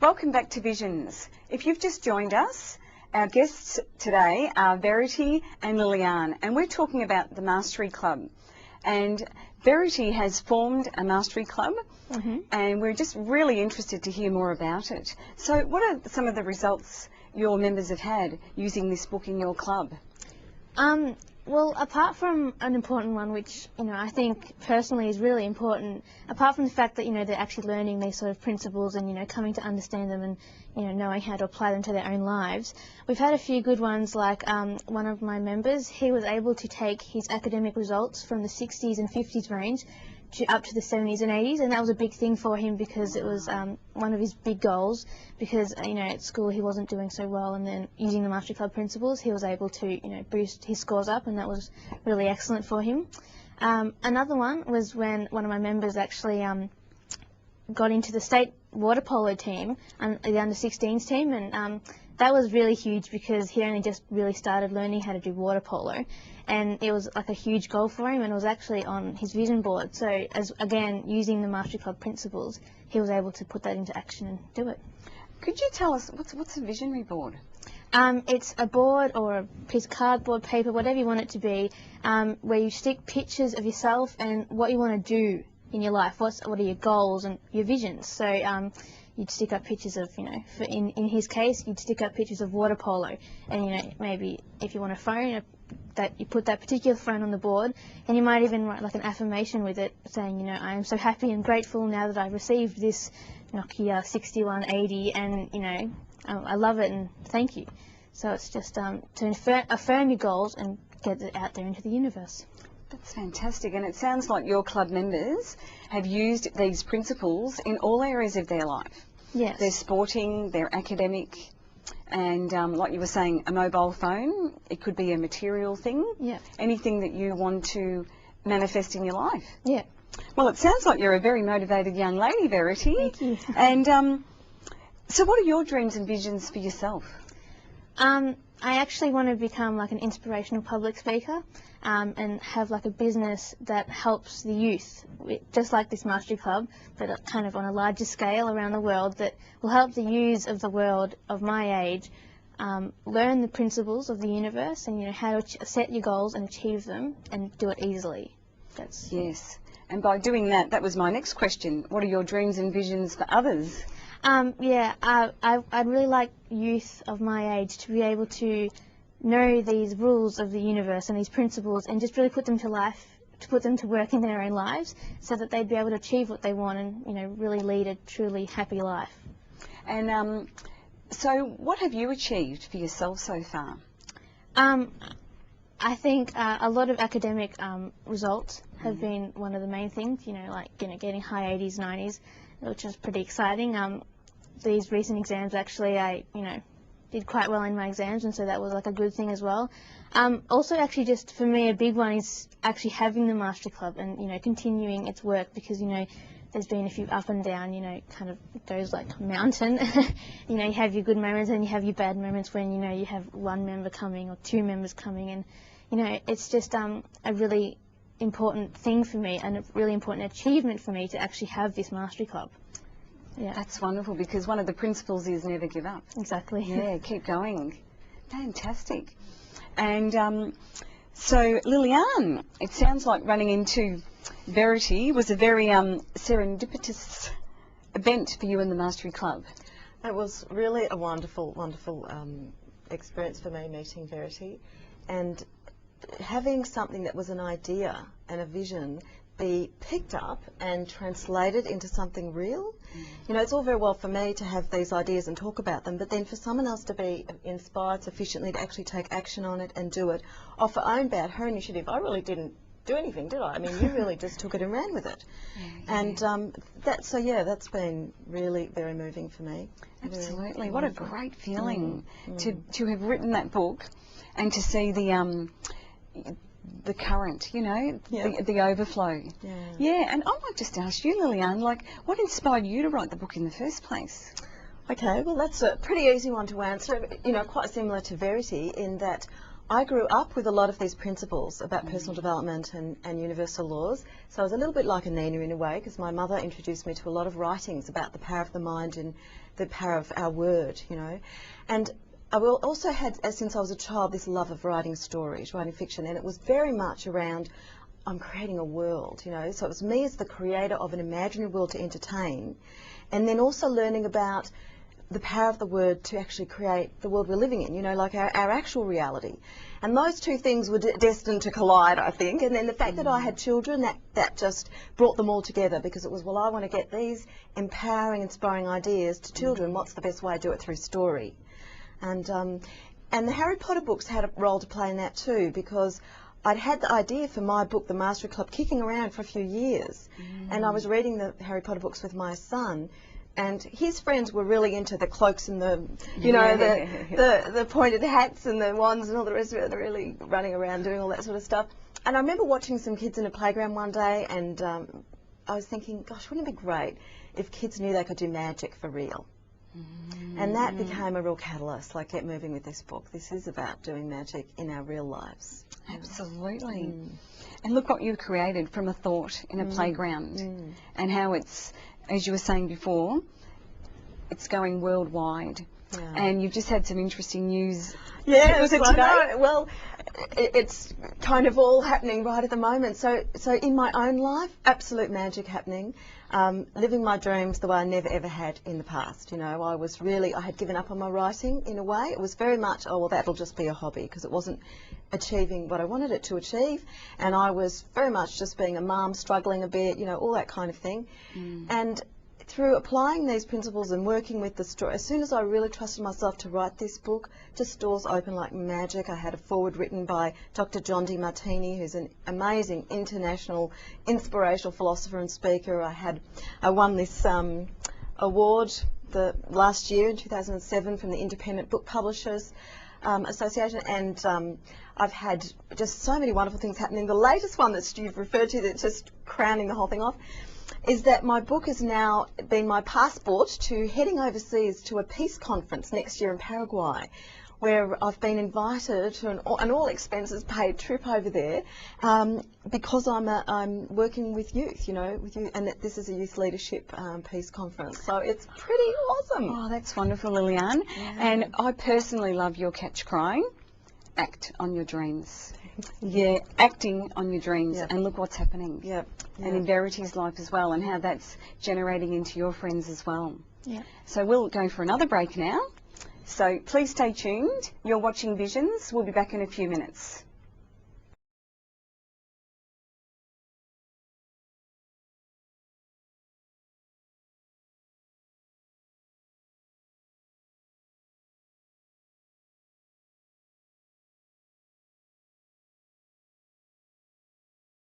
Welcome back to Visions. If you've just joined us, our guests today are Verity and Liliane, and we're talking about the Mastery Club. And Verity has formed a Mastery Club, and we're just really interested to hear more about it. So what are some of the results your members have had using this book in your club? Well, apart from an important one, which, I think personally is really important, apart from the fact that, they're actually learning these sort of principles and, coming to understand them and, knowing how to apply them to their own lives, we've had a few good ones, like one of my members, he was able to take his academic results from the 60s and 50s range up to the 70s and 80s, and that was a big thing for him because it was one of his big goals, because at school he wasn't doing so well, and then using the Mastery Club principles he was able to boost his scores up, and that was really excellent for him. Another one was when one of my members actually got into the state water polo team, the under-16s team, and that was really huge because he only just really started learning how to do water polo, and it was like a huge goal for him, and it was actually on his vision board. So again, using the Mastery Club principles, he was able to put that into action and do it. Could you tell us, what's a visionary board? It's a board or a piece of cardboard, paper, whatever you want it to be, where you stick pictures of yourself and what you want to do in your life. What are your goals and your visions? So you'd stick up pictures of, in his case, you'd stick up pictures of water polo, and maybe if you want a phone, that you put that particular phone on the board, and you might even write like an affirmation with it, saying, I am so happy and grateful now that I've received this Nokia 6180, and I love it and thank you. So it's just to affirm your goals and get it out there into the universe. That's fantastic, and it sounds like your club members have used these principles in all areas of their life. Yes. Their sporting, their academic, and like you were saying, a mobile phone, it could be a material thing. Yeah. Anything that you want to manifest in your life. Yeah. Well, it sounds like you're a very motivated young lady, Verity. Thank you. And so what are your dreams and visions for yourself? I actually want to become like an inspirational public speaker, and have like a business that helps the youth, just like this Mastery Club, but kind of on a larger scale around the world, that will help the youths of the world of my age learn the principles of the universe and how to set your goals and achieve them and do it easily. Yes, and by doing that, that was my next question. What are your dreams and visions for others? I'd really like youth of my age to be able to know these rules of the universe and these principles and just really put them to life, to put them to work in their own lives, so that they'd be able to achieve what they want and really lead a truly happy life. And so what have you achieved for yourself so far? I think a lot of academic results have been one of the main things, getting high 80s, 90s, which is pretty exciting. These recent exams, actually, I did quite well in my exams, and so that was like a good thing as well. Also, actually, just for me, a big one is actually having the Mastery Club and continuing its work, because there's been a few up and down, kind of goes like a mountain. You have your good moments and you have your bad moments when you have one member coming or two members coming, and it's just a really important thing for me and a really important achievement for me to actually have this Mastery Club. Yeah. That's wonderful, because one of the principles is never give up. Exactly. Yeah, keep going. Fantastic. And so, Liliane, it sounds like running into Verity was a very serendipitous event for you in the Mastery Club. It was really a wonderful, wonderful experience for me, meeting Verity, and having something that was an idea and a vision be picked up and translated into something real. It's all very well for me to have these ideas and talk about them, but then for someone else to be inspired sufficiently to actually take action on it and do it off her own bat, her initiative. I really didn't do anything, did I? I mean, you really just took it and ran with it. Yeah. And that's been really very moving for me. Absolutely. What a great feeling to have written that book and to see the current, the overflow. Yeah, and I might just ask you, Liliane, what inspired you to write the book in the first place? Okay, well, that's a pretty easy one to answer, quite similar to Verity, in that I grew up with a lot of these principles about personal development and universal laws. So I was a little bit like a Nina in a way, because my mother introduced me to a lot of writings about the power of the mind and the power of our word, you know. And I also had, since I was a child, this love of writing stories, writing fiction, and it was very much around, I'm creating a world, you know. So it was me as the creator of an imaginary world to entertain, and then also learning about the power of the word to actually create the world we're living in, you know, like our actual reality. And those two things were destined to collide, I think. And then the fact that I had children, that just brought them all together, because it was, well, I want to get these empowering, inspiring ideas to children. What's the best way to do it? Through story. And the Harry Potter books had a role to play in that too, because I'd had the idea for my book, The Mastery Club, kicking around for a few years. And I was reading the Harry Potter books with my son, and his friends were really into the cloaks and the, you know, the pointed hats and the wands and all the rest of it. They're really running around doing all that sort of stuff. And I remember watching some kids in a playground one day, and I was thinking, gosh, wouldn't it be great if kids knew they could do magic for real? And that became a real catalyst, like, get moving with this book. This is about doing magic in our real lives. Absolutely. And look what you created from a thought in a playground, and how it's, as you were saying before, it's going worldwide. And you've just had some interesting news. Yeah, was it today? Well, it's kind of all happening right at the moment. So in my own life, absolute magic happening. Living my dreams the way I never ever had in the past. You know, I had given up on my writing in a way. It was very much, oh, well, that'll just be a hobby, because it wasn't achieving what I wanted it to achieve. And I was very much just being a mum, struggling a bit, you know, all that kind of thing. And through applying these principles and working with the story, as soon as I really trusted myself to write this book, just doors opened like magic. I had a foreword written by Dr. John Demartini, who's an amazing international inspirational philosopher and speaker. I won this award last year in 2007 from the Independent Book Publishers Association, and I've had just so many wonderful things happening. The latest one that you've referred to, that's just crowning the whole thing off, is that my book has now been my passport to heading overseas to a peace conference next year in Paraguay, where I've been invited to an all expenses paid trip over there, because I'm working with youth, you know, and that this is a youth leadership peace conference. So it's pretty awesome. Oh, that's wonderful, Lillian. And I personally love your catch cry, act on your dreams. Yeah, acting on your dreams, and look what's happening. And in Verity's life as well, and how that's generating into your friends as well. So we'll go for another break now. So please stay tuned. You're watching Visions. We'll be back in a few minutes.